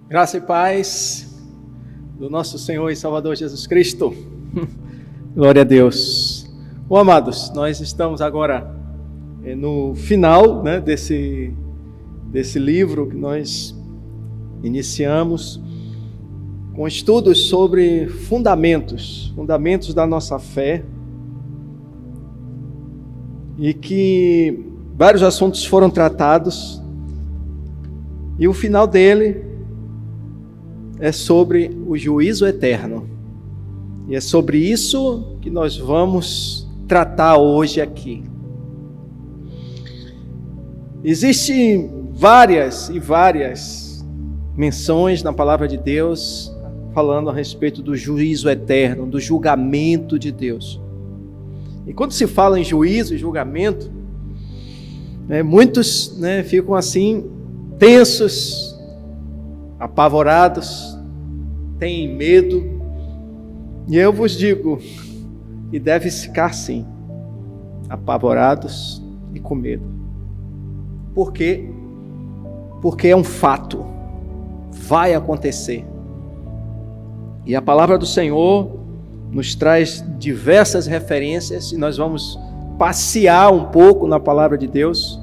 Graça e paz do nosso Senhor e Salvador Jesus Cristo. Glória a Deus. Bom, amados, nós estamos agora no final, desse livro que nós iniciamos com estudos sobre fundamentos da nossa fé, e que vários assuntos foram tratados, e o final dele é sobre o juízo eterno. E é sobre isso que nós vamos tratar hoje aqui. Existem várias menções na palavra de Deus falando a respeito do juízo eterno, do julgamento de Deus. E quando se fala em juízo e julgamento, muitos ficam assim tensos, apavorados, têm medo, e eu vos digo, e deve ficar sim, apavorados e com medo. Por quê? Porque é um fato, vai acontecer. E a palavra do Senhor nos traz diversas referências, e nós vamos passear um pouco na palavra de Deus.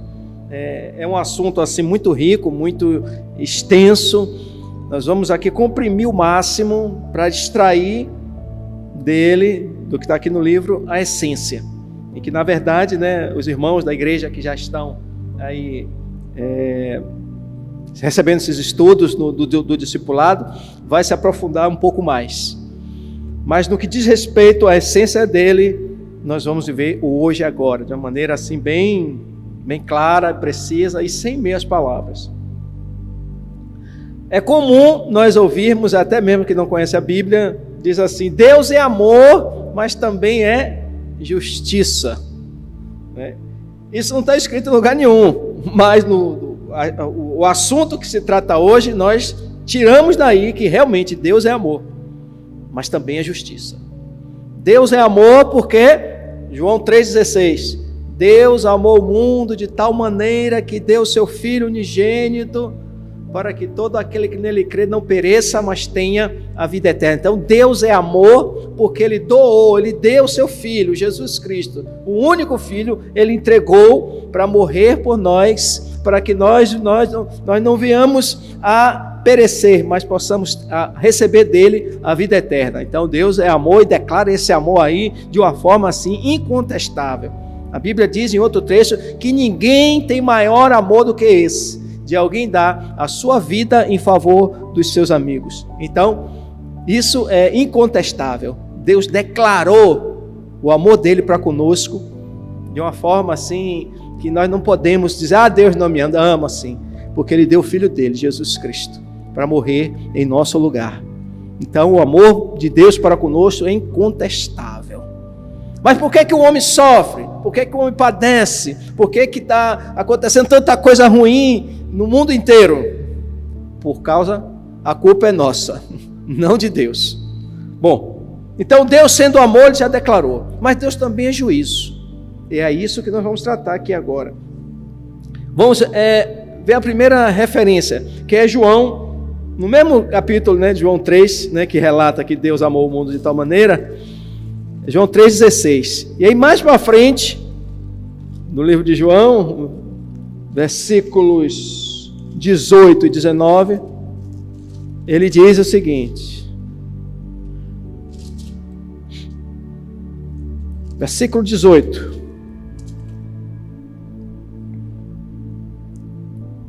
É um assunto assim muito rico, muito extenso. Nós vamos aqui comprimir o máximo para extrair dele, do que está aqui no livro, a essência. E que na verdade, os irmãos da igreja que já estão aí recebendo esses estudos do discipulado, vai se aprofundar um pouco mais. Mas no que diz respeito à essência dele, nós vamos ver o hoje e agora, de uma maneira assim bem clara, precisa e sem meias palavras. É comum nós ouvirmos, até mesmo que não conhece a Bíblia, diz assim: Deus é amor, mas também é justiça. Isso não está escrito em lugar nenhum, mas o assunto que se trata hoje, nós tiramos daí que realmente Deus é amor, mas também é justiça. Deus é amor porque, João 3,16, Deus amou o mundo de tal maneira que deu seu Filho unigênito, para que todo aquele que nele crê não pereça, mas tenha a vida eterna. Então Deus é amor porque Ele doou, Ele deu o seu Filho, Jesus Cristo, o único Filho, Ele entregou para morrer por nós, para que nós não venhamos a perecer, mas possamos receber dele a vida eterna. Então Deus é amor e declara esse amor aí de uma forma assim incontestável. A Bíblia diz em outro trecho que ninguém tem maior amor do que esse, de alguém dar a sua vida em favor dos seus amigos. Então, isso é incontestável. Deus declarou o amor dele para conosco de uma forma assim que nós não podemos dizer: Deus não me ama assim, porque Ele deu o Filho dele, Jesus Cristo, para morrer em nosso lugar. Então, o amor de Deus para conosco é incontestável. Mas por que o homem sofre? Por que o homem padece? Por que está acontecendo tanta coisa ruim no mundo inteiro? Por causa, a culpa é nossa, não de Deus. Bom, então Deus sendo amor, Ele já declarou, mas Deus também é juízo. E é isso que nós vamos tratar aqui agora. Vamos ver a primeira referência, que é João, no mesmo capítulo, de João 3, que relata que Deus amou o mundo de tal maneira, João 3,16. E aí mais para frente, no livro de João, versículos 18 e 19, ele diz o seguinte, versículo 18.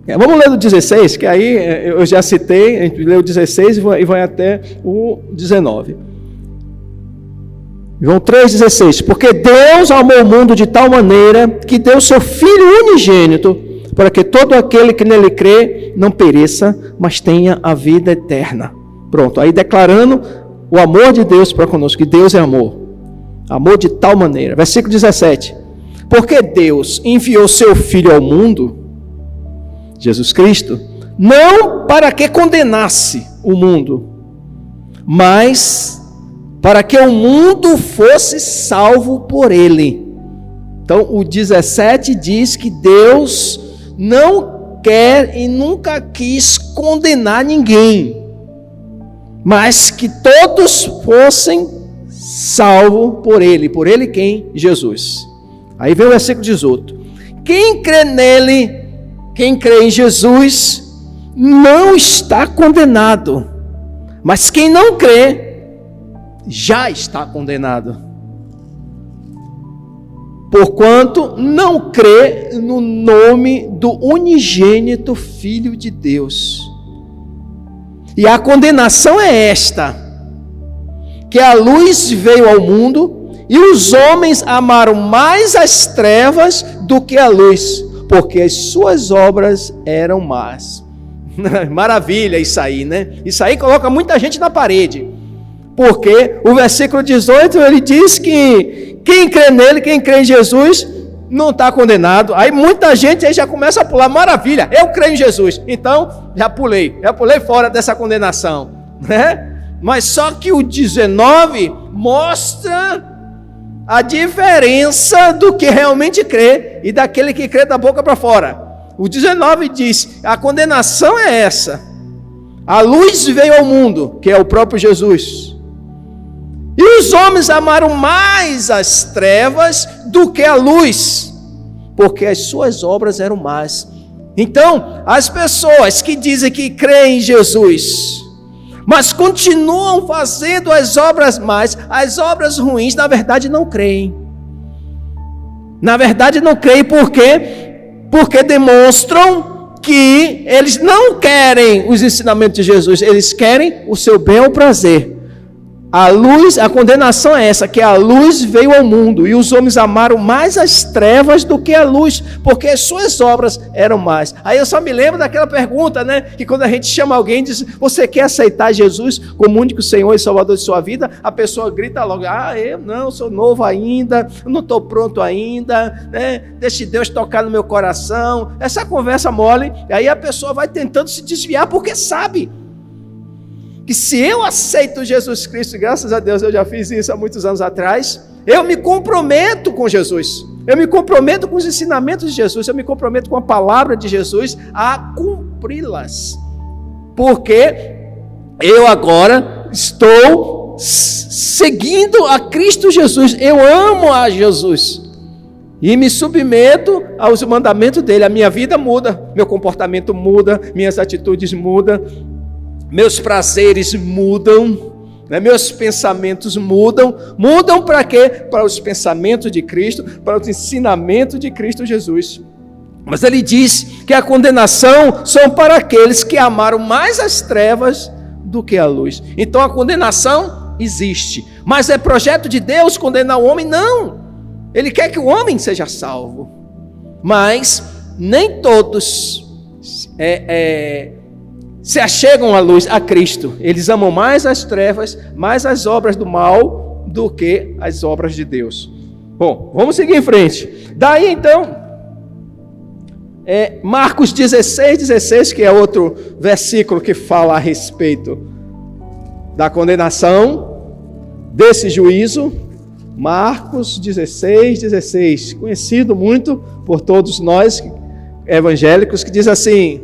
Vamos ler o 16, que aí eu já citei, a gente leu o 16 e vai até o 19. João 3,16. Porque Deus amou o mundo de tal maneira que deu seu Filho unigênito, para que todo aquele que nele crê não pereça, mas tenha a vida eterna. Pronto, aí declarando o amor de Deus para conosco, que Deus é amor. Amor de tal maneira. Versículo 17. Porque Deus enviou seu Filho ao mundo, Jesus Cristo, não para que condenasse o mundo, mas para que o mundo fosse salvo por ele. Então o 17 diz que Deus não quer e nunca quis condenar ninguém, mas que todos fossem salvos por Ele quem? Jesus. Aí vem o versículo 18. Quem crê nele, quem crê em Jesus, não está condenado, mas quem não crê, já está condenado, porquanto não crê no nome do unigênito Filho de Deus. E a condenação é esta, que a luz veio ao mundo, e os homens amaram mais as trevas do que a luz, porque as suas obras eram más. Maravilha isso aí, né? Isso aí coloca muita gente na parede, porque o versículo 18 ele diz que quem crê nele, quem crê em Jesus, não está condenado. Aí muita gente aí já começa a pular. Maravilha, eu creio em Jesus, então já pulei fora dessa condenação, né? Mas só que o 19 mostra a diferença do que realmente crê e daquele que crê da boca para fora. O 19 diz, a condenação é essa: a luz veio ao mundo, que é o próprio Jesus, e os homens amaram mais as trevas do que a luz, porque as suas obras eram más. Então, as pessoas que dizem que creem em Jesus, mas continuam fazendo as obras más, as obras ruins, na verdade não creem. Na verdade não creem porque demonstram que eles não querem os ensinamentos de Jesus, eles querem o seu bel prazer. A luz, a condenação é essa, que a luz veio ao mundo, e os homens amaram mais as trevas do que a luz, porque as suas obras eram más. Aí eu só me lembro daquela pergunta, né, que quando a gente chama alguém e diz, você quer aceitar Jesus como único Senhor e Salvador de sua vida? A pessoa grita logo, eu não, sou novo ainda, eu não estou pronto ainda, né? Deixe Deus tocar no meu coração. Essa conversa mole, e aí a pessoa vai tentando se desviar, porque sabe que se eu aceito Jesus Cristo, graças a Deus eu já fiz isso há muitos anos atrás, eu me comprometo com Jesus, eu me comprometo com os ensinamentos de Jesus, eu me comprometo com a palavra de Jesus a cumpri-las, porque eu agora estou seguindo a Cristo Jesus, eu amo a Jesus e me submeto aos mandamentos dele. A minha vida muda, meu comportamento muda, minhas atitudes mudam, meus prazeres mudam, né? Meus pensamentos mudam para quê? Para os pensamentos de Cristo, para os ensinamentos de Cristo Jesus. Mas ele diz que a condenação são para aqueles que amaram mais as trevas do que a luz. Então a condenação existe, mas é projeto de Deus condenar o homem? Não, ele quer que o homem seja salvo, mas nem todos se achegam à luz, a Cristo. Eles amam mais as trevas, mais as obras do mal, do que as obras de Deus. Bom, vamos seguir em frente. Daí então, Marcos 16, que é outro versículo que fala a respeito da condenação, desse juízo. Marcos 16, conhecido muito por todos nós evangélicos, que diz assim,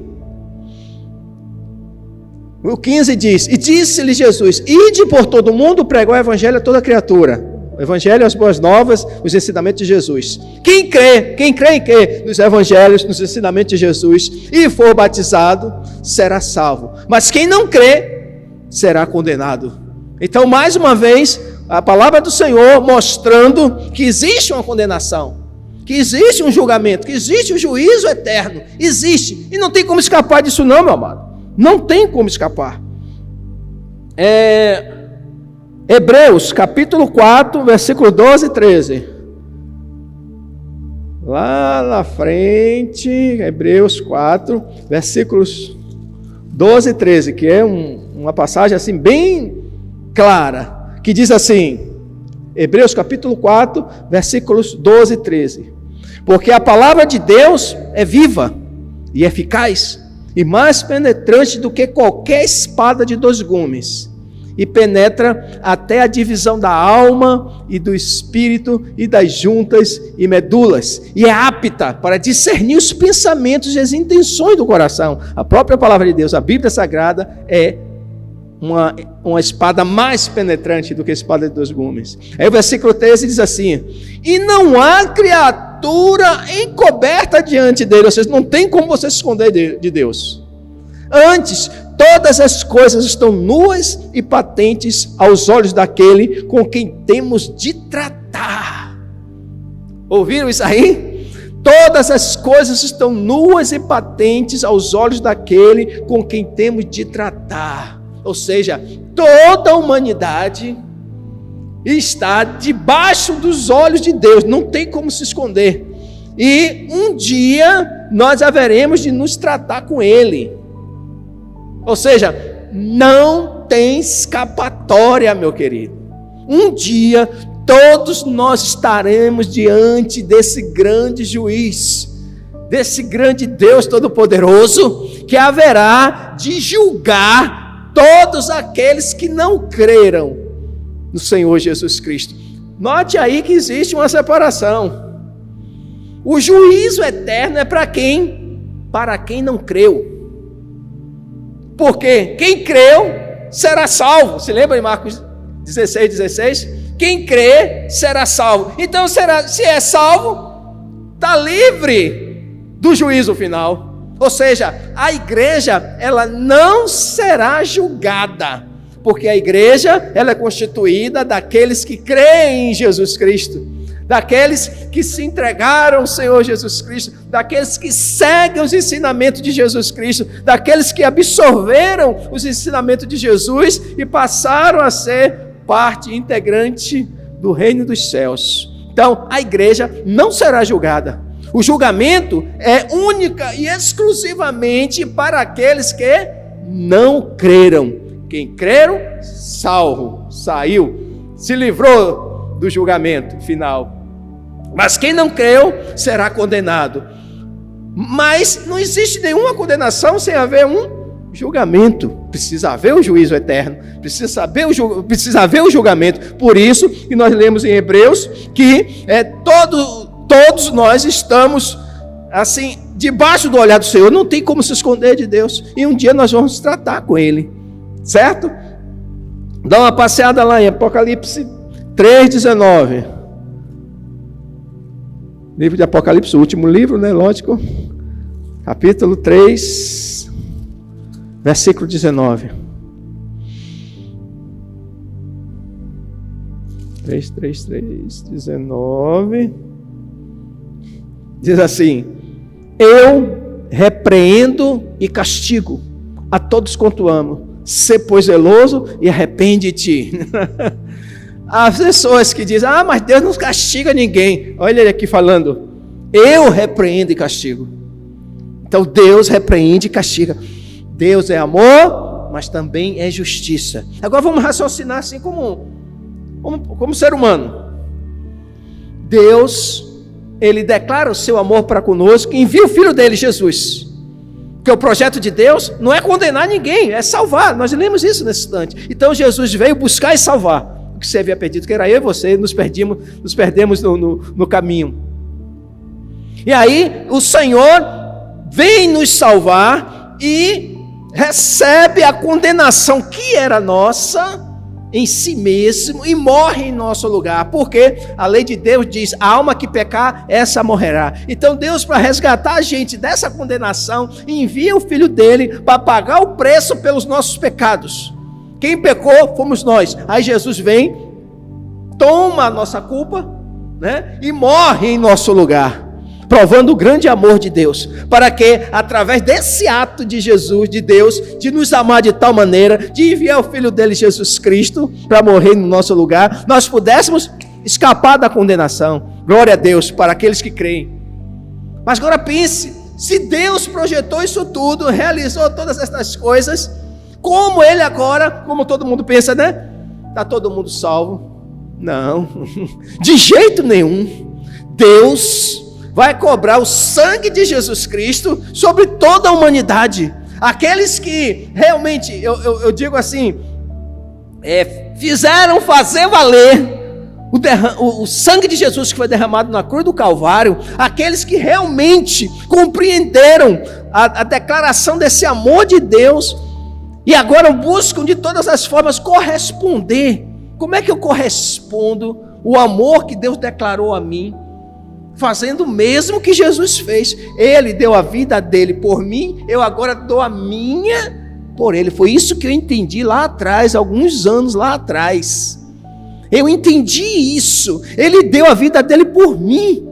o 15 diz, e disse-lhe Jesus, ide por todo o mundo pregar o evangelho a toda criatura. O evangelho, as boas novas, os ensinamentos de Jesus. Quem crê em quê? Nos evangelhos, nos ensinamentos de Jesus, e for batizado, será salvo. Mas quem não crê, será condenado. Então, mais uma vez, a palavra do Senhor mostrando que existe uma condenação, que existe um julgamento, que existe um juízo eterno. Existe, e não tem como escapar disso não, meu amado. Não tem como escapar. Hebreus, capítulo 4, versículo 12 e 13. Lá na frente, Hebreus 4, versículos 12 e 13, que é uma passagem assim bem clara, que diz assim, Hebreus capítulo 4, versículos 12 e 13. Porque a palavra de Deus é viva e eficaz, e mais penetrante do que qualquer espada de 2 gumes, e penetra até a divisão da alma e do espírito e das juntas e medulas, e é apta para discernir os pensamentos e as intenções do coração. A própria palavra de Deus, a Bíblia Sagrada, é uma espada mais penetrante do que a espada de dois gumes. Aí o versículo 13 diz assim: e não há criatura encoberta diante dele, ou seja, não tem como você se esconder de Deus. Antes, todas as coisas estão nuas e patentes aos olhos daquele com quem temos de tratar. Ouviram isso aí? Todas as coisas estão nuas e patentes aos olhos daquele com quem temos de tratar. Ou seja, toda a humanidade está debaixo dos olhos de Deus, não tem como se esconder. E um dia nós haveremos de nos tratar com Ele. Ou seja, não tem escapatória, meu querido. Um dia todos nós estaremos diante desse grande juiz, desse grande Deus Todo-Poderoso, que haverá de julgar todos aqueles que não creram no Senhor Jesus Cristo. Note aí que existe uma separação. O juízo eterno é para quem? Para quem não creu. Porque quem creu será salvo. Se lembra de Marcos 16:16? Quem crê será salvo. Então, se é salvo, está livre do juízo final. Ou seja, a igreja, ela não será julgada, porque a igreja, ela é constituída daqueles que creem em Jesus Cristo, daqueles que se entregaram ao Senhor Jesus Cristo, daqueles que seguem os ensinamentos de Jesus Cristo, daqueles que absorveram os ensinamentos de Jesus e passaram a ser parte integrante do reino dos céus. Então, a igreja não será julgada. O julgamento é única e exclusivamente para aqueles que não creram. Quem creram, saiu, se livrou do julgamento final. Mas quem não creu, será condenado. Mas não existe nenhuma condenação sem haver um julgamento. Precisa haver o juízo eterno, precisa haver o julgamento. Por isso que nós lemos em Hebreus que todos nós estamos assim, debaixo do olhar do Senhor, não tem como se esconder de Deus, e um dia nós vamos tratar com Ele, certo? Dá uma passeada lá em Apocalipse 3:19, livro de Apocalipse, o último livro, né, lógico, capítulo 3, versículo 19. 19. Diz assim: eu repreendo e castigo a todos quanto amo. Sê, pois, zeloso e arrepende-te. As pessoas que dizem: mas Deus não castiga ninguém. Olha ele aqui falando: eu repreendo e castigo. Então Deus repreende e castiga. Deus é amor, mas também é justiça. Agora vamos raciocinar assim como ser humano. Deus, Ele declara o seu amor para conosco e envia o Filho dele, Jesus. Porque o projeto de Deus não é condenar ninguém, é salvar. Nós lemos isso nesse instante. Então Jesus veio buscar e salvar o que se havia perdido, que era eu e você, nos perdemos no caminho. E aí o Senhor vem nos salvar e recebe a condenação que era nossa em si mesmo e morre em nosso lugar, porque a lei de Deus diz: a alma que pecar, essa morrerá. Então Deus, para resgatar a gente dessa condenação, envia o Filho dele para pagar o preço pelos nossos pecados. Quem pecou fomos nós. Aí Jesus vem, toma a nossa culpa, né, e morre em nosso lugar, provando o grande amor de Deus, para que, através desse ato de Jesus, de Deus, de nos amar de tal maneira, de enviar o Filho dele, Jesus Cristo, para morrer no nosso lugar, nós pudéssemos escapar da condenação. Glória a Deus para aqueles que creem. Mas agora pense, se Deus projetou isso tudo, realizou todas essas coisas, como Ele agora, como todo mundo pensa, né? Está todo mundo salvo? Não, de jeito nenhum. Deus vai cobrar o sangue de Jesus Cristo sobre toda a humanidade. Aqueles que realmente, eu digo assim, fizeram fazer valer o sangue de Jesus que foi derramado na cruz do Calvário, aqueles que realmente compreenderam a declaração desse amor de Deus e agora buscam de todas as formas corresponder. Como é que eu correspondo o amor que Deus declarou a mim? Fazendo o mesmo que Jesus fez. Ele deu a vida dele por mim, eu agora dou a minha por ele. Foi isso que eu entendi lá atrás, alguns anos lá atrás. Eu entendi isso. Ele deu a vida dele por mim.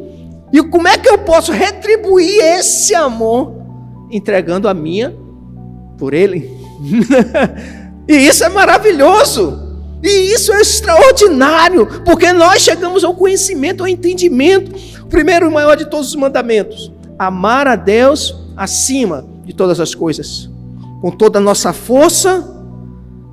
E como é que eu posso retribuir esse amor? Entregando a minha por ele. E isso é maravilhoso. E isso é extraordinário, porque nós chegamos ao conhecimento, ao entendimento. O primeiro e maior de todos os mandamentos: amar a Deus acima de todas as coisas, com toda a nossa força,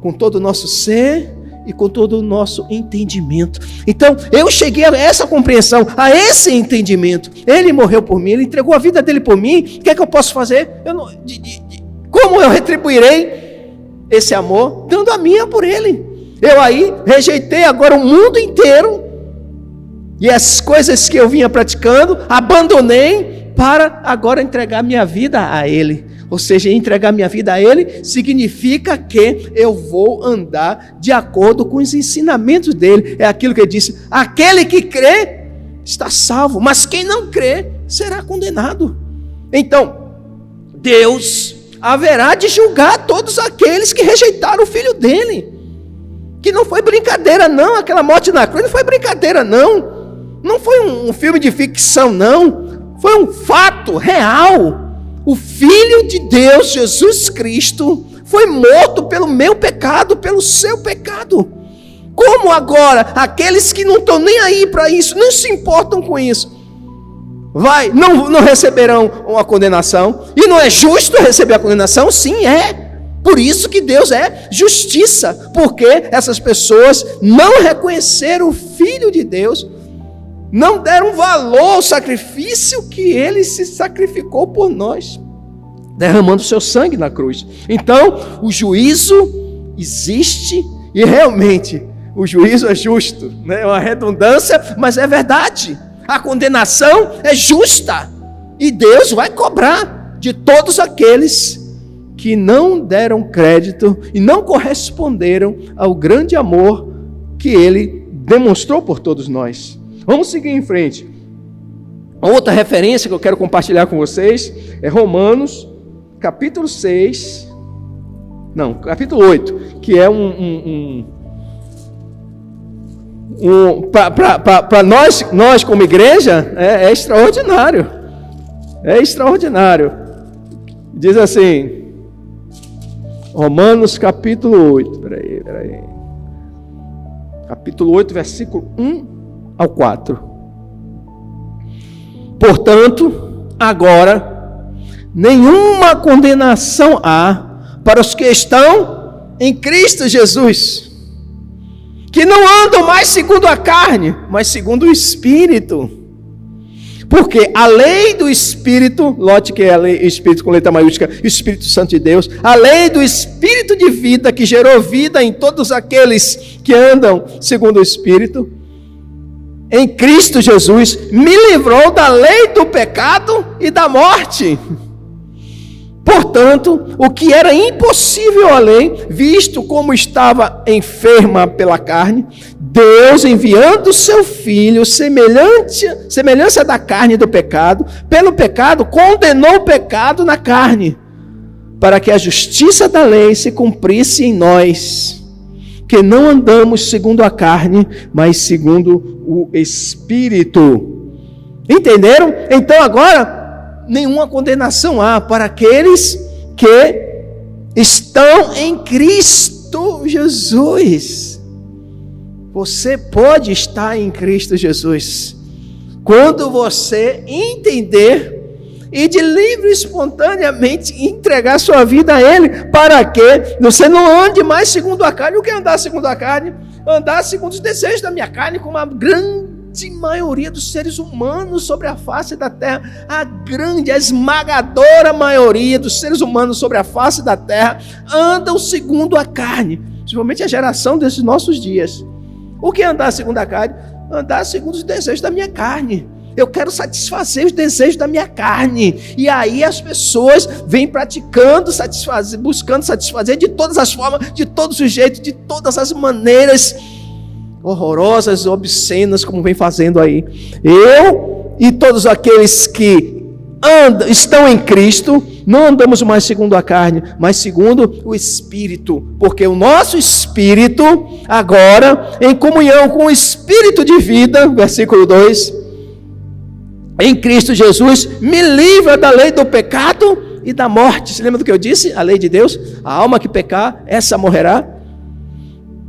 com todo o nosso ser e com todo o nosso entendimento. Então, eu cheguei a essa compreensão, a esse entendimento. Ele morreu por mim, ele entregou a vida dele por mim. O que é que eu posso fazer? Como eu retribuirei esse amor? Dando a minha por ele. Eu aí rejeitei agora o mundo inteiro e as coisas que eu vinha praticando, abandonei para agora entregar minha vida a ele. Ou seja, entregar minha vida a ele significa que eu vou andar de acordo com os ensinamentos dele. É aquilo que ele disse: aquele que crê está salvo, mas quem não crê será condenado. Então, Deus haverá de julgar todos aqueles que rejeitaram o filho dele. Que não foi brincadeira não, aquela morte na cruz não foi brincadeira não. Não foi um filme de ficção não. Foi um fato real. O Filho de Deus, Jesus Cristo, foi morto pelo meu pecado, pelo seu pecado. Como agora, aqueles que não estão nem aí para isso, não se importam com isso, não receberão uma condenação? E não é justo receber a condenação? Sim, é. Por isso que Deus é justiça, porque essas pessoas não reconheceram o Filho de Deus, não deram valor ao sacrifício que ele se sacrificou por nós, derramando seu sangue na cruz. Então, o juízo existe e realmente o juízo é justo, né? É uma redundância, mas é verdade. A condenação é justa e Deus vai cobrar de todos aqueles que não deram crédito e não corresponderam ao grande amor que ele demonstrou por todos nós. Vamos seguir em frente. Outra referência que eu quero compartilhar com vocês é Romanos, capítulo 8, que é para nós como igreja, é extraordinário. É extraordinário. Diz assim, Romanos capítulo 8, peraí. Capítulo 8, versículo 1 ao 4. Portanto, agora, nenhuma condenação há para os que estão em Cristo Jesus, que não andam mais segundo a carne, mas segundo o Espírito. Porque a lei do Espírito, lote que é a lei, Espírito com letra maiúscula, Espírito Santo de Deus, a lei do Espírito de vida que gerou vida em todos aqueles que andam segundo o Espírito, em Cristo Jesus, me livrou da lei do pecado e da morte. Portanto, o que era impossível à lei, visto como estava enferma pela carne, Deus, enviando o seu Filho, semelhança da carne do pecado, pelo pecado, condenou o pecado na carne, para que a justiça da lei se cumprisse em nós, que não andamos segundo a carne, mas segundo o Espírito. Entenderam? Então agora, nenhuma condenação há para aqueles que estão em Cristo Jesus. Você pode estar em Cristo Jesus quando você entender e de livre e espontaneamente entregar sua vida a Ele, para que você não ande mais segundo a carne. O que é andar segundo a carne? Andar segundo os desejos da minha carne, como a grande maioria dos seres humanos sobre a face da terra, a esmagadora maioria dos seres humanos sobre a face da terra andam segundo a carne. principalmente a geração desses nossos dias. O que é andar segundo a carne? Andar segundo os desejos da minha carne. Eu quero satisfazer os desejos da minha carne. E aí as pessoas vêm praticando, buscando satisfazer de todas as formas, de todos os jeitos, de todas as maneiras horrorosas, obscenas, como vem fazendo aí. Eu e todos aqueles que estão em Cristo, não andamos mais segundo a carne, mas segundo o Espírito, porque o nosso Espírito, agora, em comunhão com o Espírito de vida, versículo 2, em Cristo Jesus, me livra da lei do pecado e da morte. Se lembra do que eu disse? A lei de Deus, a alma que pecar, essa morrerá.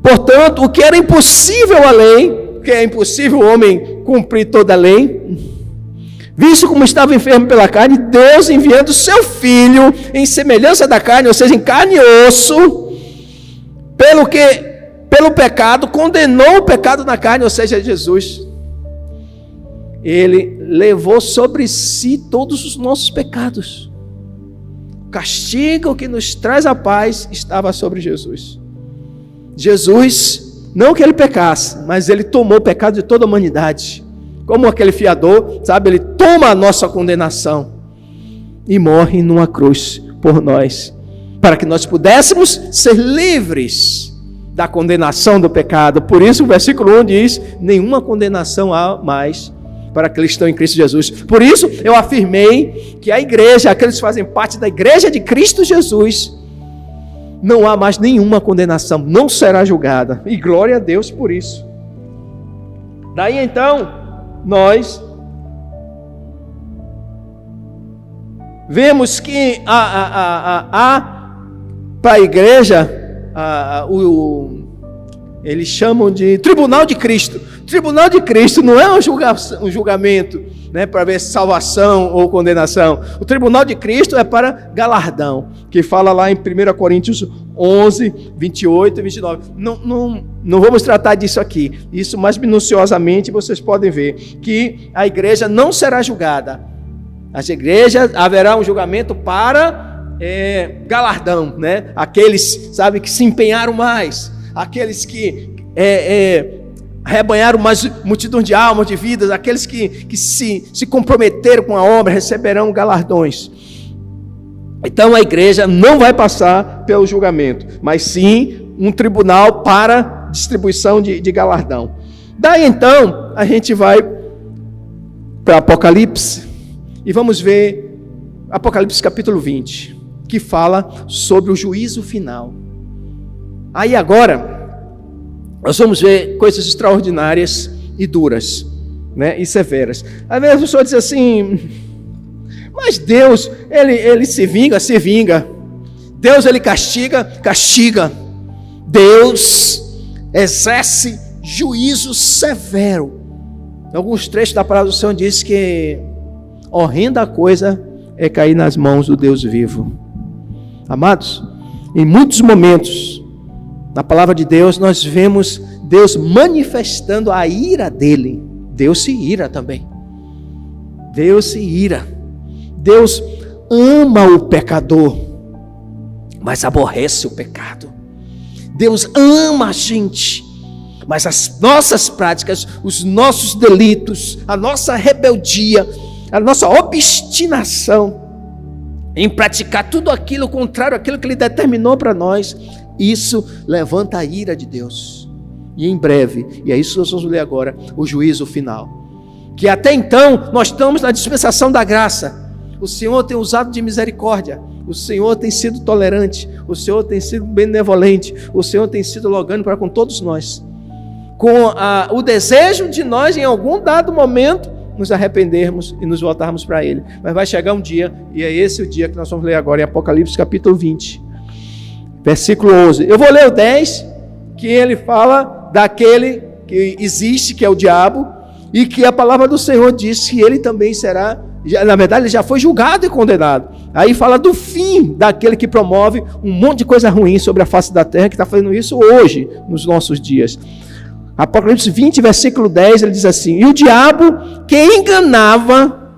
Portanto, o que era impossível à lei, que é impossível o homem cumprir toda a lei, visto como estava enfermo pela carne, Deus enviando seu Filho em semelhança da carne, ou seja, em carne e osso, pelo pecado, condenou o pecado na carne, ou seja, Jesus. Ele levou sobre si todos os nossos pecados. O castigo que nos traz a paz estava sobre Jesus. Jesus, não que ele pecasse, mas ele tomou o pecado de toda a humanidade. Como aquele fiador, sabe, ele toma a nossa condenação e morre numa cruz por nós, para que nós pudéssemos ser livres da condenação do pecado. Por isso o versículo 1 diz: nenhuma condenação há mais para aqueles que estão em Cristo Jesus. Por isso eu afirmei que a igreja, aqueles que fazem parte da igreja de Cristo Jesus, não há mais nenhuma condenação, não será julgada, e glória a Deus por isso. Daí então nós vemos que para a igreja eles chamam de tribunal de Cristo. Tribunal de Cristo não é um julgamento, né, para ver salvação ou condenação. O tribunal de Cristo é para galardão, que fala lá em 1 Coríntios 11, 28 e 29. Não vamos tratar disso aqui. Isso mais minuciosamente vocês podem ver, que a igreja não será julgada. As igrejas haverá um julgamento para galardão, né? Aqueles, sabe, que se empenharam mais, aqueles que arrebanharam mais multidão de almas, de vidas, aqueles que se comprometeram com a obra receberão galardões. Então a igreja não vai passar pelo julgamento, mas sim um tribunal para distribuição de galardão. Daí então a gente vai para Apocalipse e vamos ver Apocalipse capítulo 20, que fala sobre o juízo final. Aí agora nós vamos ver coisas extraordinárias e duras, né, e severas. Às vezes a pessoa diz assim: mas Deus, ele se vinga. Deus, ele castiga. Deus exerce juízo severo. Em alguns trechos da palavra do Senhor diz que horrenda coisa é cair nas mãos do Deus vivo. Amados, em muitos momentos na palavra de Deus nós vemos Deus manifestando a ira dele. Deus se ira também. Deus se ira. Deus ama o pecador, mas aborrece o pecado. Deus ama a gente, mas as nossas práticas, os nossos delitos, a nossa rebeldia, a nossa obstinação em praticar tudo aquilo contrário àquilo que Ele determinou para nós, isso levanta a ira de Deus. E em breve, e é isso que nós vamos ler agora, o juízo final. Que até então nós estamos na dispensação da graça. O Senhor tem usado de misericórdia, o Senhor tem sido tolerante, o Senhor tem sido benevolente, o Senhor tem sido longânimo para com todos nós, com o desejo de nós em algum dado momento nos arrependermos e nos voltarmos para Ele. Mas vai chegar um dia, e é esse o dia que nós vamos ler agora em Apocalipse capítulo 20, versículo 11. Eu vou ler o 10, que ele fala daquele que existe, que é o diabo, e que a palavra do Senhor diz que ele também será, na verdade ele já foi julgado e condenado. Aí fala do fim daquele que promove um monte de coisa ruim sobre a face da terra, que está fazendo isso hoje, nos nossos dias. Apocalipse 20, versículo 10, ele diz assim: e o diabo que enganava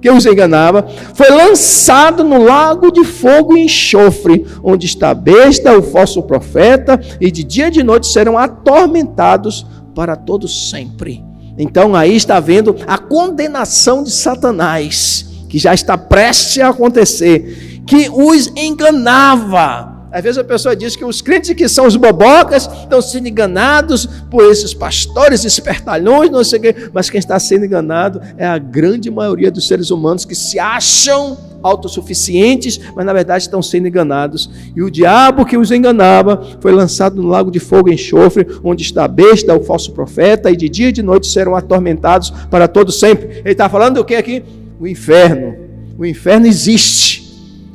que os enganava, foi lançado no lago de fogo e enxofre, onde está a besta, o falso profeta, e de dia e de noite serão atormentados para todo sempre. Então aí está vendo a condenação de Satanás, que já está prestes a acontecer, que os enganava. Às vezes a pessoa diz que os crentes que são os bobocas estão sendo enganados por esses pastores espertalhões, não sei o quê, mas quem está sendo enganado é a grande maioria dos seres humanos que se acham autossuficientes, mas na verdade estão sendo enganados. E o diabo que os enganava foi lançado no lago de fogo e enxofre, onde está a besta, o falso profeta, e de dia e de noite serão atormentados para todo sempre. Ele está falando do que aqui? O inferno. O inferno existe.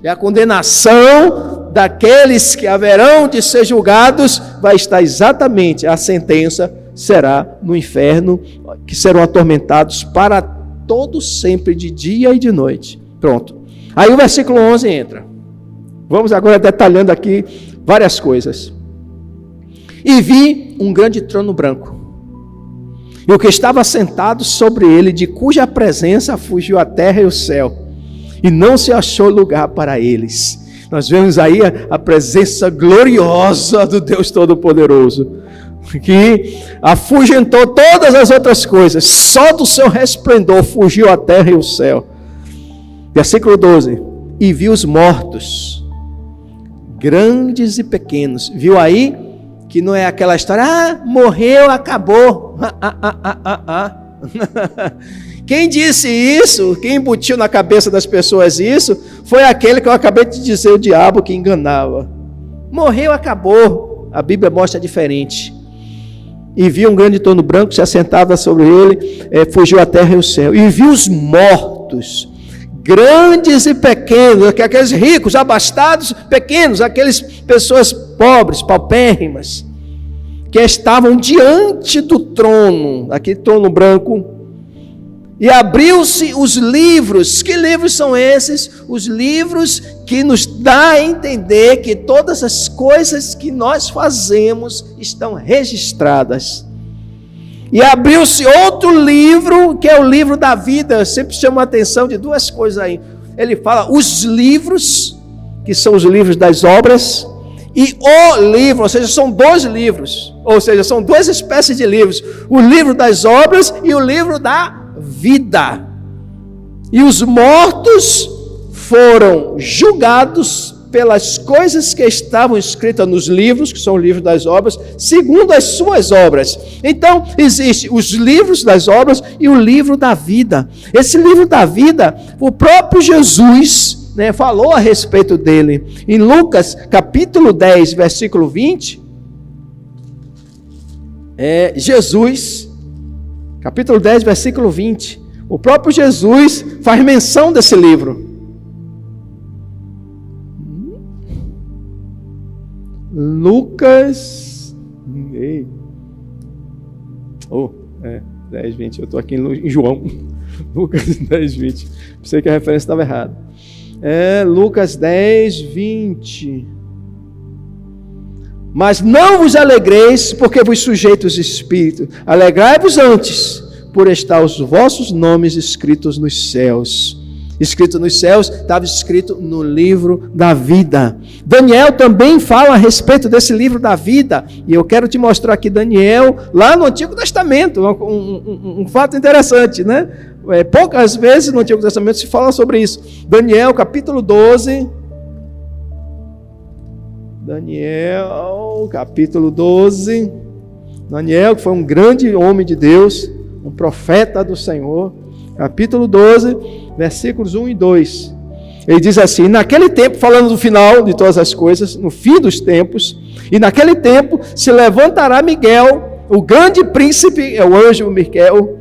É a condenação daqueles que haverão de ser julgados, vai estar exatamente, a sentença será no inferno, que serão atormentados para todo sempre, de dia e de noite. Pronto. Aí o versículo 11 entra. Vamos agora detalhando aqui várias coisas. E vi um grande trono branco, e o que estava sentado sobre ele, de cuja presença fugiu a terra e o céu, e não se achou lugar para eles. Nós vemos aí a presença gloriosa do Deus Todo-Poderoso, que afugentou todas as outras coisas, só do seu resplendor fugiu a terra e o céu. Versículo 12: e viu os mortos, grandes e pequenos. Viu aí que não é aquela história, morreu, acabou. Quem disse isso, quem embutiu na cabeça das pessoas isso, foi aquele que eu acabei de dizer, o diabo que enganava. Morreu, acabou. A Bíblia mostra diferente. E viu um grande trono branco, se assentava sobre ele, fugiu a terra e o céu. E viu os mortos, grandes e pequenos, aqueles ricos, abastados, pequenos, aquelas pessoas pobres, paupérrimas, que estavam diante do trono, aquele trono branco. E abriu-se os livros. Que livros são esses? Os livros que nos dá a entender que todas as coisas que nós fazemos estão registradas. E abriu-se outro livro, que é o livro da vida. Eu sempre chamo a atenção de duas coisas aí. Ele fala os livros, que são os livros das obras, e o livro, ou seja, são dois livros, ou seja, são duas espécies de livros: o livro das obras e o livro da vida. E os mortos foram julgados pelas coisas que estavam escritas nos livros, que são os livros das obras, segundo as suas obras. Então, existe os livros das obras e o livro da vida. Esse livro da vida, o próprio Jesus, falou a respeito dele. Em Lucas, capítulo 10, versículo 20, Jesus, capítulo 10, versículo 20, o próprio Jesus faz menção desse livro. Lucas 10, 20, eu estou aqui em João. Lucas 10, 20, pensei que a referência estava errada. Lucas 10, 20. Mas não vos alegreis, porque vos sujeitos o Espírito. Alegrai-vos antes, por estar os vossos nomes escritos nos céus. Escrito nos céus, estava escrito no livro da vida. Daniel também fala a respeito desse livro da vida. E eu quero te mostrar aqui Daniel, lá no Antigo Testamento. Um fato interessante, né? Poucas vezes no Antigo Testamento se fala sobre isso. Daniel, capítulo 12. Daniel, capítulo 12. Daniel, que foi um grande homem de Deus, um profeta do Senhor. Capítulo 12, versículos 1 e 2. Ele diz assim: naquele tempo, falando do final de todas as coisas, no fim dos tempos, e naquele tempo se levantará Miguel, o grande príncipe, é o anjo Miquel,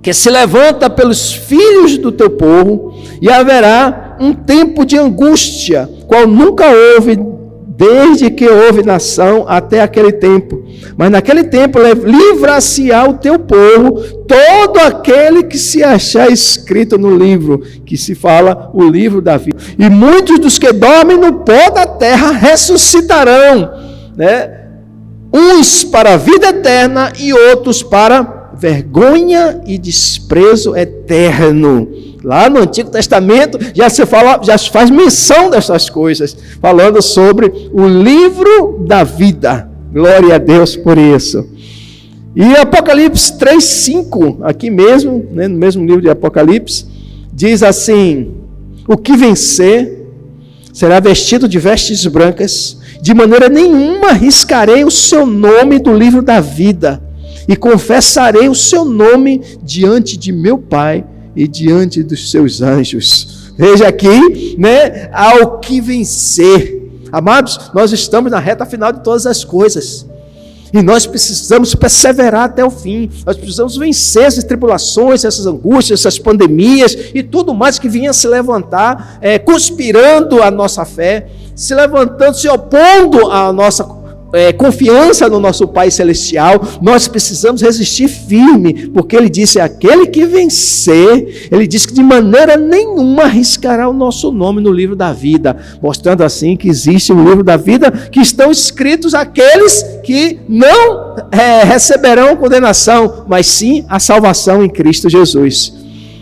que se levanta pelos filhos do teu povo, e haverá um tempo de angústia, qual nunca houve, desde que houve nação até aquele tempo. Mas naquele tempo livrar-se-á o teu povo, todo aquele que se achar escrito no livro, que se fala o livro da vida. E muitos dos que dormem no pó da terra ressuscitarão, uns para a vida eterna e outros para vergonha e desprezo eterno. Lá no Antigo Testamento já se faz menção dessas coisas, falando sobre o livro da vida. Glória a Deus por isso. E Apocalipse 3:5, aqui mesmo, né, no mesmo livro de Apocalipse, diz assim: o que vencer será vestido de vestes brancas, de maneira nenhuma riscarei o seu nome do livro da vida, e confessarei o seu nome diante de meu Pai e diante dos seus anjos. Veja aqui, né, ao que vencer. Amados, nós estamos na reta final de todas as coisas, e nós precisamos perseverar até o fim. Nós precisamos vencer essas tribulações, essas angústias, essas pandemias e tudo mais que vinha se levantar, conspirando a nossa fé, se levantando, se opondo à nossa confiança no nosso Pai Celestial. Nós precisamos resistir firme, porque Ele disse: aquele que vencer, Ele disse que de maneira nenhuma arriscará o nosso nome no livro da vida, mostrando assim que existe um livro da vida, que estão escritos aqueles que não receberão condenação, mas sim a salvação em Cristo Jesus.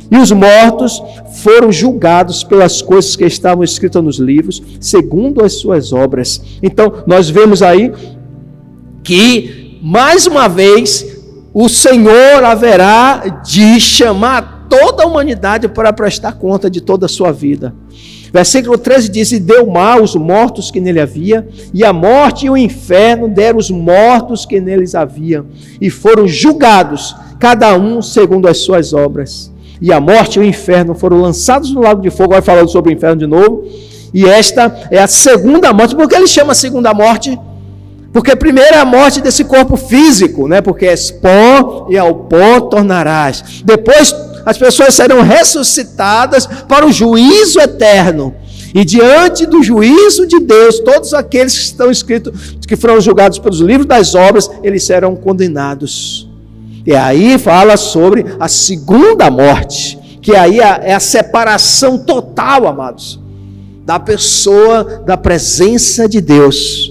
E os mortos foram julgados pelas coisas que estavam escritas nos livros, segundo as suas obras. Então, nós vemos aí que, mais uma vez, o Senhor haverá de chamar toda a humanidade para prestar conta de toda a sua vida. Versículo 13 diz: e deu mal os mortos que nele havia, e a morte e o inferno deram os mortos que neles havia, e foram julgados, cada um segundo as suas obras. E a morte e o inferno foram lançados no lago de fogo. Vai falando sobre o inferno de novo. E esta é a segunda morte. Por que ele chama a segunda morte? Porque primeiro é a morte desse corpo físico, né? Porque és pó e ao pó tornarás. Depois as pessoas serão ressuscitadas para o juízo eterno. E diante do juízo de Deus, todos aqueles que estão escritos, que foram julgados pelos livros das obras, eles serão condenados. E aí fala sobre a segunda morte, que aí é a separação total, amados, da pessoa, da presença de Deus,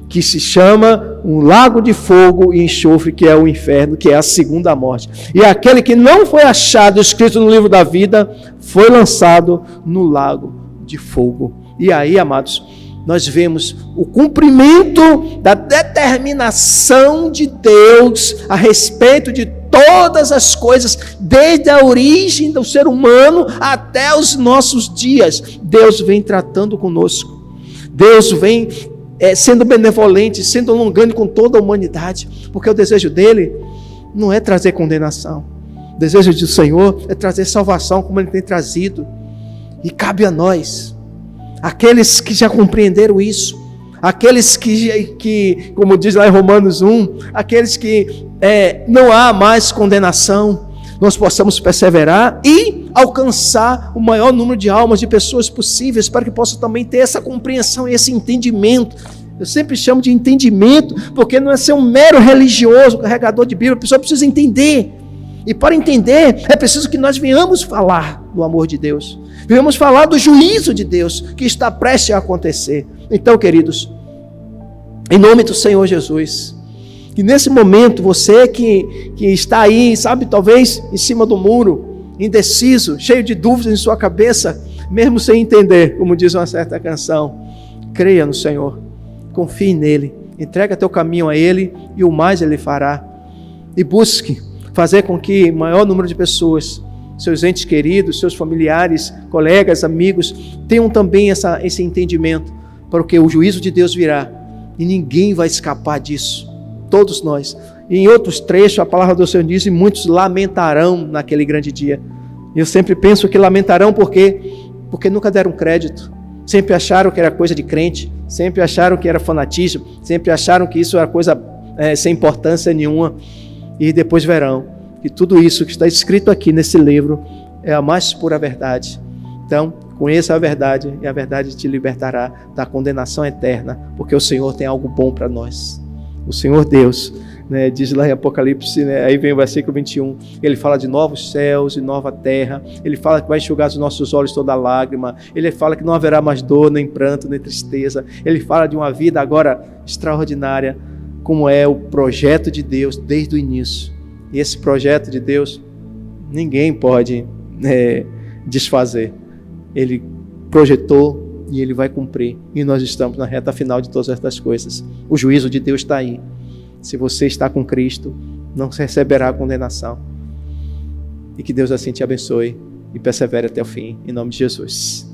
que se chama um lago de fogo e enxofre, que é o inferno, que é a segunda morte. E aquele que não foi achado escrito no livro da vida, foi lançado no lago de fogo. E aí, amados, nós vemos o cumprimento da determinação de Deus a respeito de todas as coisas, desde a origem do ser humano até os nossos dias. Deus vem tratando conosco, Deus vem sendo benevolente, sendo longânimo com toda a humanidade, porque o desejo dele não é trazer condenação. O desejo do Senhor é trazer salvação, como Ele tem trazido, e cabe a nós, aqueles que já compreenderam isso, aqueles que como diz lá em Romanos 1, aqueles que não há mais condenação, nós possamos perseverar e alcançar o maior número de almas, de pessoas possíveis, para que possam também ter essa compreensão e esse entendimento. Eu sempre chamo de entendimento, porque não é ser um mero religioso, carregador de Bíblia. A pessoa precisa entender, e para entender é preciso que nós venhamos falar do amor de Deus, venhamos falar do juízo de Deus que está prestes a acontecer. Então, queridos, em nome do Senhor Jesus, que nesse momento você que está aí, sabe, talvez em cima do muro, indeciso, cheio de dúvidas em sua cabeça, mesmo sem entender, como diz uma certa canção, creia no Senhor, confie nele, entrega teu caminho a Ele e o mais Ele fará. E busque fazer com que o maior número de pessoas, seus entes queridos, seus familiares, colegas, amigos, tenham também esse entendimento, porque o juízo de Deus virá e ninguém vai escapar disso, todos nós. E em outros trechos a palavra do Senhor diz: e muitos lamentarão naquele grande dia. E eu sempre penso que lamentarão porque nunca deram crédito, sempre acharam que era coisa de crente, sempre acharam que era fanatismo, sempre acharam que isso era coisa sem importância nenhuma, e depois verão que tudo isso que está escrito aqui nesse livro é a mais pura verdade. Então, conheça a verdade, e a verdade te libertará da condenação eterna, porque o Senhor tem algo bom para nós. O Senhor Deus, né, diz lá em Apocalipse, né, aí vem o versículo 21, ele fala de novos céus e nova terra, ele fala que vai enxugar os nossos olhos toda lágrima, ele fala que não haverá mais dor, nem pranto, nem tristeza, ele fala de uma vida agora extraordinária, como é o projeto de Deus desde o início. E esse projeto de Deus, ninguém pode desfazer. Ele projetou e Ele vai cumprir. E nós estamos na reta final de todas estas coisas. O juízo de Deus está aí. Se você está com Cristo, não receberá condenação. E que Deus assim te abençoe e persevere até o fim. Em nome de Jesus.